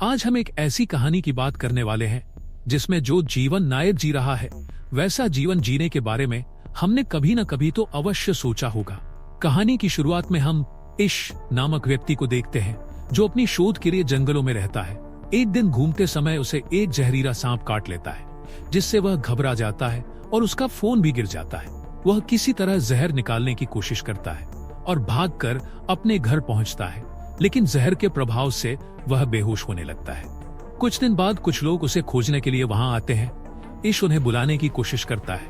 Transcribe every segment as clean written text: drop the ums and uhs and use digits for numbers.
आज हम एक ऐसी कहानी की बात करने वाले हैं जिसमें जो जीवन नायक जी रहा है वैसा जीवन जीने के बारे में हमने कभी न कभी तो अवश्य सोचा होगा। कहानी की शुरुआत में हम इश नामक व्यक्ति को देखते हैं जो अपनी शोध के लिए जंगलों में रहता है। एक दिन घूमते समय उसे एक जहरीला सांप काट लेता है जिससे वह घबरा जाता है और उसका फोन भी गिर जाता है। वह किसी तरह जहर निकालने की कोशिश करता है और भागकर अपने घर पहुंचता है, लेकिन जहर के प्रभाव से वह बेहोश होने लगता है। कुछ दिन बाद कुछ लोग उसे खोजने के लिए वहां आते हैं। इश उन्हें बुलाने की कोशिश करता है,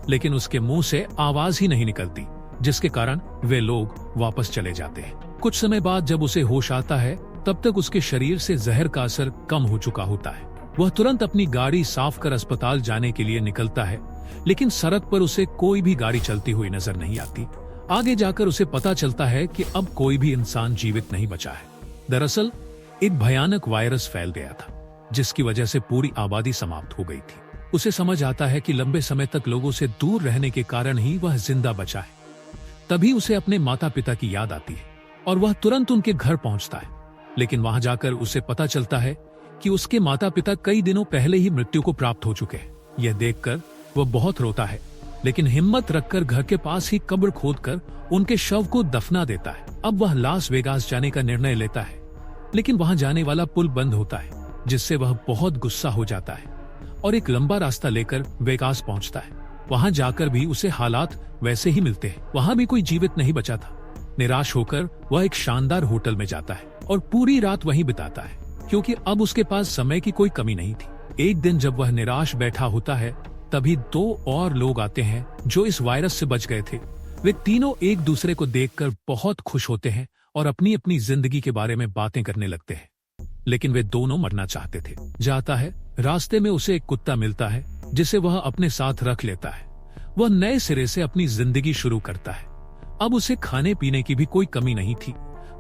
लेकिन उसके मुंह से आवाज ही नहीं निकलती, जिसके कारण वे लोग वापस चले जाते हैं। कुछ समय बाद जब उसे होश आता है, तब तक उसके शरीर से जहर का असर कम हो चुका होता है। वह तुरंत अपनी गाड़ी साफ कर अस्पताल जाने के लिए निकलता है, लेकिन सड़क पर उसे कोई भी गाड़ी चलती हुई नजर नहीं आती। आगे जाकर उसे पता चलता है कि अब कोई भी इंसान जीवित नहीं बचा है। दरअसल एक भयानक वायरस फैल गया था, जिसकी वजह से पूरी आबादी समाप्त हो गई थी। उसे समझ आता है कि लंबे समय तक लोगों से दूर रहने के कारण ही वह जिंदा बचा है। तभी उसे अपने माता पिता की याद आती है और वह तुरंत उनके घर पहुंचता है, लेकिन वहां जाकर उसे पता चलता है कि उसके माता पिता कई दिनों पहले ही मृत्यु को प्राप्त हो चुके हैं। यह देखकर वह बहुत रोता है, लेकिन हिम्मत रखकर घर के पास ही कब्र खोदकर उनके शव को दफना देता है। अब वह लास वेगास जाने का निर्णय लेता है, लेकिन वहां जाने वाला पुल बंद होता है, जिससे वह बहुत गुस्सा हो जाता है और एक लंबा रास्ता लेकर वेगास पहुंचता है। वहां जाकर भी उसे हालात वैसे ही मिलते हैं। वहां भी कोई जीवित नहीं बचा था। निराश होकर वह एक शानदार होटल में जाता है और पूरी रात वहीं बिताता है, क्योंकि अब उसके पास समय की कोई कमी नहीं थी। एक दिन जब वह निराश बैठा होता है, तभी दो और लोग आते हैं जो इस वायरस से बच गए थे। वे तीनों एक दूसरे को देखकर बहुत खुश होते हैं और अपनी अपनी जिंदगी के बारे में बातें करने लगते हैं, लेकिन वे दोनों मरना चाहते थे। जाता है, रास्ते में उसे एक कुत्ता मिलता है जिसे वह अपने साथ रख लेता है। वह नए सिरे से अपनी जिंदगी शुरू करता है। अब उसे खाने पीने की भी कोई कमी नहीं थी।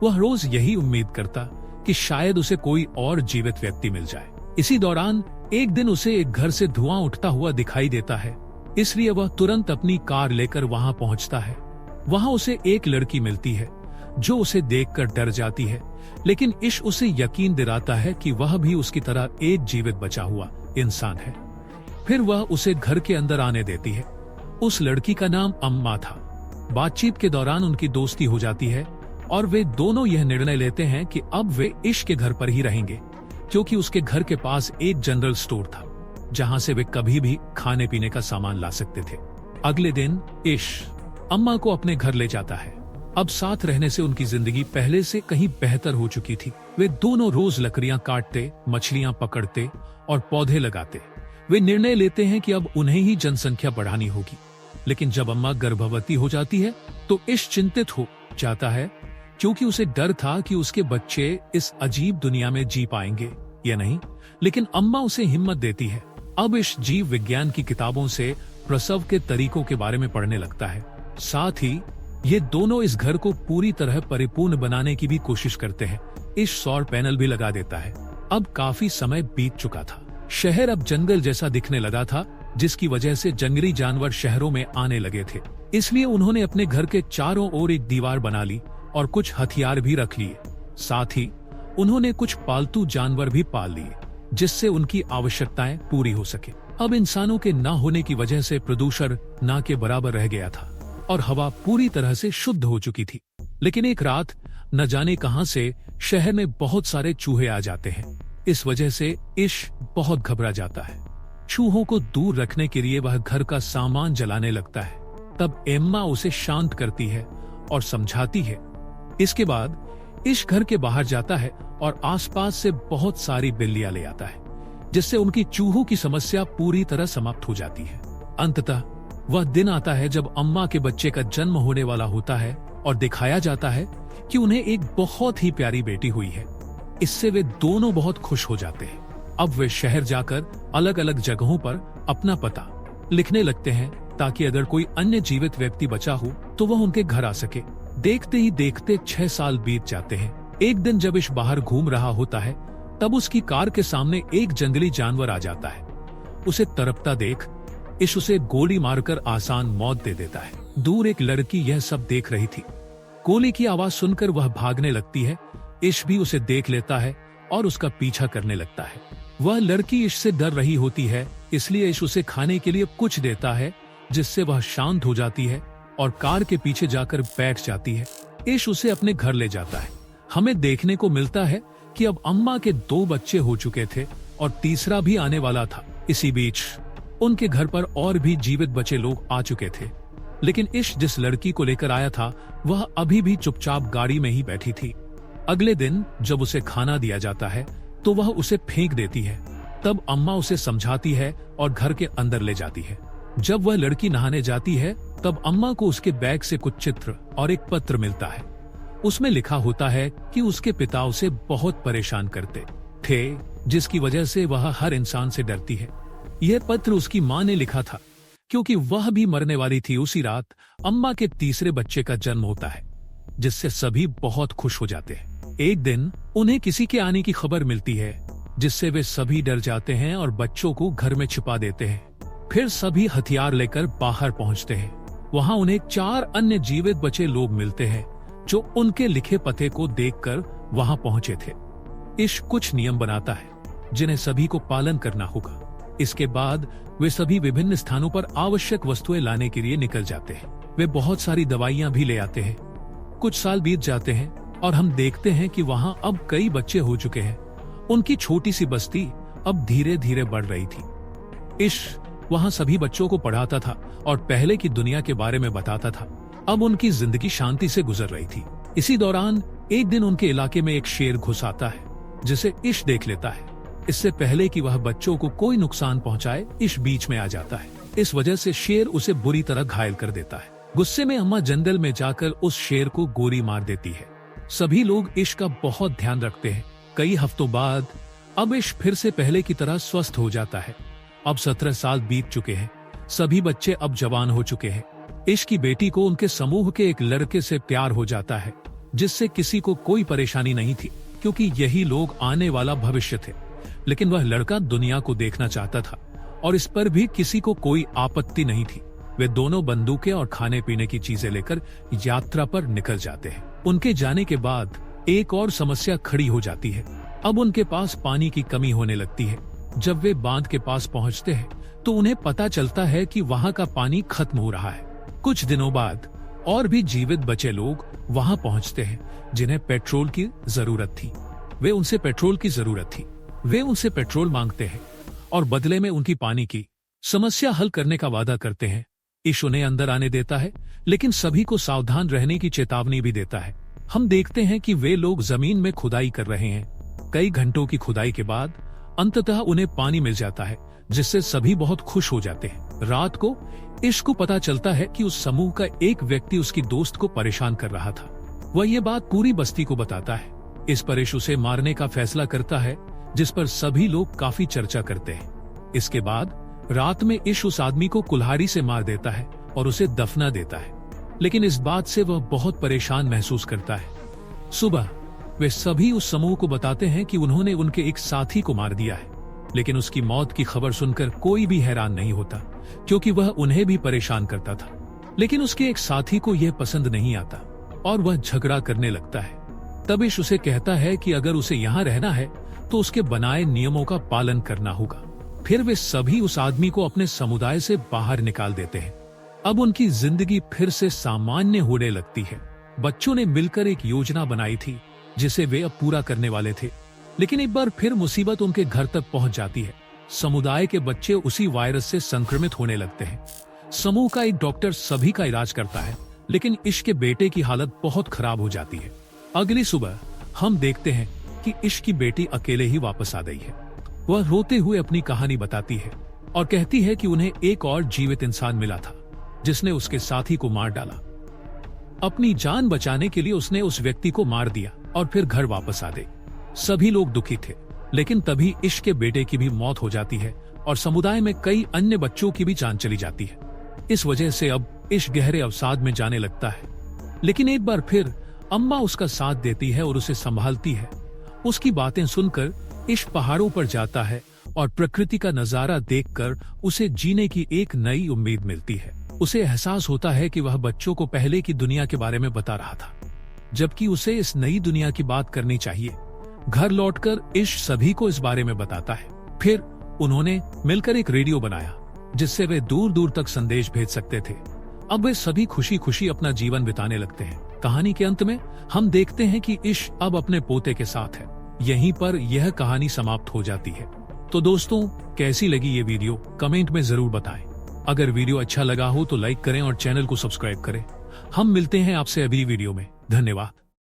वह रोज यही उम्मीद करता कि शायद उसे कोई और जीवित व्यक्ति मिल जाए। इसी दौरान एक दिन उसे एक घर से धुआं उठता हुआ दिखाई देता है, इसलिए वह तुरंत अपनी कार लेकर वहां पहुंचता है। वहां उसे एक लड़की मिलती है जो उसे देखकर डर जाती है, लेकिन इश उसे यकीन दिलाता है कि वह भी उसकी तरह एक जीवित बचा हुआ इंसान है। फिर वह उसे घर के अंदर आने देती है। उस लड़की का नाम अम्मा था। बातचीत के दौरान उनकी दोस्ती हो जाती है और वे दोनों यह निर्णय लेते हैं कि अब वे इश के घर पर ही रहेंगे, क्योंकि उसके घर के पास एक जनरल स्टोर था जहां से वे कभी भी खाने पीने का सामान ला सकते थे। अगले दिन इश अम्मा को अपने घर ले जाता है। अब साथ रहने से उनकी जिंदगी पहले से कहीं बेहतर हो चुकी थी। वे दोनों रोज लकड़ियां काटते, मछलियां पकड़ते और पौधे लगाते। वे निर्णय लेते हैं कि अब उन्हें ही जनसंख्या बढ़ानी होगी। लेकिन जब अम्मा गर्भवती हो जाती है तो इश चिंतित हो जाता है, क्योंकि उसे डर था कि उसके बच्चे इस अजीब दुनिया में जी पाएंगे या नहीं। लेकिन अम्मा उसे हिम्मत देती है। अब इश जीव विज्ञान की किताबों से प्रसव के तरीकों के बारे में पढ़ने लगता है। साथ ही ये दोनों इस घर को पूरी तरह परिपूर्ण बनाने की भी कोशिश करते हैं। इश सौर पैनल भी लगा देता है। अब काफी समय बीत चुका था। शहर अब जंगल जैसा दिखने लगा था, जिसकी वजह से जंगली जानवर शहरों में आने लगे थे। इसलिए उन्होंने अपने घर के चारों ओर एक दीवार बना ली और कुछ हथियार भी रख लिए। साथ ही उन्होंने कुछ पालतू जानवर भी पाल लिए, जिससे उनकी आवश्यकताएं पूरी हो सके। अब इंसानों के न होने की वजह से प्रदूषण न के बराबर रह गया था और हवा पूरी तरह से शुद्ध हो चुकी थी। लेकिन एक रात न जाने कहां से शहर में बहुत सारे चूहे आ जाते हैं। इस वजह से इश बहुत घबरा जाता है। चूहों को दूर रखने के लिए वह घर का सामान जलाने लगता है। तब एम्मा उसे शांत करती है और समझाती है। इसके बाद इश घर के बाहर जाता है और आसपास से बहुत सारी बिल्लियां ले आता है, जिससे उनकी चूहों की समस्या पूरी तरह समाप्त हो जाती है। अंततः वह दिन आता है जब अम्मा के बच्चे का जन्म होने वाला होता है और दिखाया जाता है कि उन्हें एक बहुत ही प्यारी बेटी हुई है। इससे वे दोनों बहुत खुश हो जाते हैं। अब वे शहर जाकर अलग अलग जगहों पर अपना पता लिखने लगते हैं, ताकि अगर कोई अन्य जीवित व्यक्ति बचा हो तो वह उनके घर आ सके। देखते ही देखते 6 साल बीत जाते हैं। एक दिन जब इश बाहर घूम रहा होता है, तब उसकी कार के सामने एक जंगली जानवर आ जाता है। उसे तड़पता देख इश उसे गोली मारकर आसान मौत दे देता है। दूर एक लड़की यह सब देख रही थी। गोली की आवाज सुनकर वह भागने लगती है। इश भी उसे देख लेता है और उसका पीछा करने लगता है। वह लड़की इश से डर रही होती है, इसलिए इश उसे खाने के लिए कुछ देता है, जिससे वह शांत हो जाती है और कार के पीछे जाकर बैठ जाती है। इश उसे अपने घर ले जाता है। हमें देखने को मिलता है कि अब अम्मा के 2 बच्चे हो चुके थे और तीसरा भी आने वाला था। इसी बीच उनके घर पर और भी जीवित बचे लोग आ चुके थे, लेकिन इश जिस लड़की को लेकर आया था वह अभी भी चुपचाप गाड़ी में ही बैठी थी। अगले दिन जब उसे खाना दिया जाता है तो वह उसे फेंक देती है। तब अम्मा उसे समझाती है और घर के अंदर ले जाती है। जब वह लड़की नहाने जाती है तब अम्मा को उसके बैग से कुछ चित्र और एक पत्र मिलता है। उसमें लिखा होता है कि उसके पिता उसे बहुत परेशान करते थे, जिसकी वजह से वह हर इंसान से डरती है। यह पत्र उसकी माँ ने लिखा था, क्योंकि वह भी मरने वाली थी। उसी रात अम्मा के तीसरे बच्चे का जन्म होता है, जिससे सभी बहुत खुश हो जाते हैं। एक दिन उन्हें किसी के आने की खबर मिलती है, जिससे वे सभी डर जाते हैं और बच्चों को घर में छिपा देते हैं। फिर सभी हथियार लेकर बाहर पहुंचते हैं। वहां उन्हें 4 अन्य जीवित बचे लोग मिलते हैं, जो उनके लिखे पते को देखकर वहां पहुंचे थे। इश कुछ नियम बनाता है, जिन्हें सभी को पालन करना होगा। इसके बाद वे सभी विभिन्न स्थानों पर आवश्यक वस्तुएं लाने के लिए निकल जाते हैं। वे बहुत सारी दवाइयां भी ले आते हैं। कुछ साल बीत जाते हैं और हम देखते हैं कि वहां अब कई बच्चे हो चुके हैं। उनकी छोटी सी बस्ती अब धीरे धीरे बढ़ रही थी। इश वहां सभी बच्चों को पढ़ाता था और पहले की दुनिया के बारे में बताता था। अब उनकी जिंदगी शांति से गुजर रही थी। इसी दौरान एक दिन उनके इलाके में एक शेर घुस आता है, जिसे इश देख लेता है। इससे पहले कि वह बच्चों को कोई नुकसान पहुंचाए, इश बीच में आ जाता है। इस वजह से शेर उसे बुरी तरह घायल कर देता है। गुस्से में अम्मा जंगल में जाकर उस शेर को गोली मार देती है। सभी लोग इश का बहुत ध्यान रखते हैं। कई हफ्तों बाद अब इश फिर से पहले की तरह स्वस्थ हो जाता है। अब 17 साल बीत चुके हैं। सभी बच्चे अब जवान हो चुके हैं। इश की बेटी को उनके समूह के एक लड़के से प्यार हो जाता है, जिससे किसी को कोई परेशानी नहीं थी, क्योंकि यही लोग आने वाला भविष्य थे। लेकिन वह लड़का दुनिया को देखना चाहता था और इस पर भी किसी को कोई आपत्ति नहीं थी। वे दोनों बंदूकें और खाने पीने की चीजें लेकर यात्रा पर निकल जाते हैं। उनके जाने के बाद एक और समस्या खड़ी हो जाती है। अब उनके पास पानी की कमी होने लगती है। जब वे बांध के पास पहुंचते हैं तो उन्हें पता चलता है कि वहां का पानी खत्म हो रहा है। कुछ दिनों बाद और भी जीवित बचे लोग वहां पहुंचते हैं, जिन्हें पेट्रोल की जरूरत थी। वे उनसे पेट्रोल मांगते हैं और बदले में उनकी पानी की समस्या हल करने का वादा करते हैं। इश उन्हें अंदर आने देता है, लेकिन सभी को सावधान रहने की चेतावनी भी देता है। हम देखते हैं कि वे लोग जमीन में खुदाई कर रहे हैं। कई घंटों की खुदाई के बाद अंततः उन्हें पानी मिल जाता है, जिससे सभी बहुत खुश हो जाते हैं। रात को इश को पता चलता है कि उस समूह का एक व्यक्ति उसकी दोस्त को परेशान कर रहा था। वह ये बात पूरी बस्ती को बताता है। इस पर इश उसे मारने का फैसला करता है, जिस पर सभी लोग काफी चर्चा करते हैं। इसके बाद रात में इश उस आदमी को कुल्हाड़ी से मार देता है और उसे दफना देता है, लेकिन इस बात से वह बहुत परेशान महसूस करता है। सुबह वे सभी उस समूह को बताते हैं कि उन्होंने उनके एक साथी को मार दिया है, लेकिन उसकी मौत की खबर सुनकर कोई भी हैरान नहीं होता, क्योंकि वह उन्हें भी परेशान करता था। लेकिन उसके एक साथी को यह पसंद नहीं आता और वह झगड़ा करने लगता है। तब इश उसे कहता है कि अगर उसे यहाँ रहना है तो उसके बनाए नियमों का पालन करना होगा। फिर वे सभी उस आदमी को अपने समुदाय से बाहर निकाल देते हैं। अब उनकी जिंदगी फिर से सामान्य होने लगती है। बच्चों ने मिलकर एक योजना बनाई थी, जिसे वे अब पूरा करने वाले थे, लेकिन एक बार फिर मुसीबत उनके घर तक पहुंच जाती है। समुदाय के बच्चे उसी वायरस से संक्रमित होने लगते हैं। समूह का एक डॉक्टर सभी का इलाज करता है, लेकिन इश के बेटे की हालत बहुत खराब हो जाती है। अगली सुबह हम देखते हैं कि इश की बेटी अकेले ही वापस आ गई है। वह रोते हुए अपनी कहानी बताती है और कहती है कि उन्हें एक और जीवित इंसान मिला था, जिसने उसके साथी को मार डाला। अपनी जान बचाने के लिए उसने उस व्यक्ति को मार दिया और फिर घर वापस आ गई। सभी लोग दुखी थे, लेकिन तभी इश के बेटे की भी मौत हो जाती है और समुदाय में कई अन्य बच्चों की भी जान चली जाती है। इस वजह से अब इश गहरे अवसाद में जाने लगता है, लेकिन एक बार फिर अम्मा उसका साथ देती है और उसे संभालती है। उसकी बातें सुनकर इश पहाड़ों पर जाता है और प्रकृति का नजारा देखकर उसे जीने की एक नई उम्मीद मिलती है। उसे एहसास होता है कि वह बच्चों को पहले की दुनिया के बारे में बता रहा था, जबकि उसे इस नई दुनिया की बात करनी चाहिए। घर लौटकर इश सभी को इस बारे में बताता है। फिर उन्होंने मिलकर एक रेडियो बनाया जिससे वे दूर दूर तक संदेश भेज सकते थे। अब वे सभी खुशी खुशी अपना जीवन बिताने लगते हैं। कहानी के अंत में हम देखते हैं कि इश अब अपने पोते के साथ है। यहीं पर यह कहानी समाप्त हो जाती है। तो दोस्तों, कैसी लगी ये वीडियो कमेंट में जरूर बताएं। अगर वीडियो अच्छा लगा हो तो लाइक करें और चैनल को सब्सक्राइब करें। हम मिलते हैं आपसे अगली वीडियो में। धन्यवाद।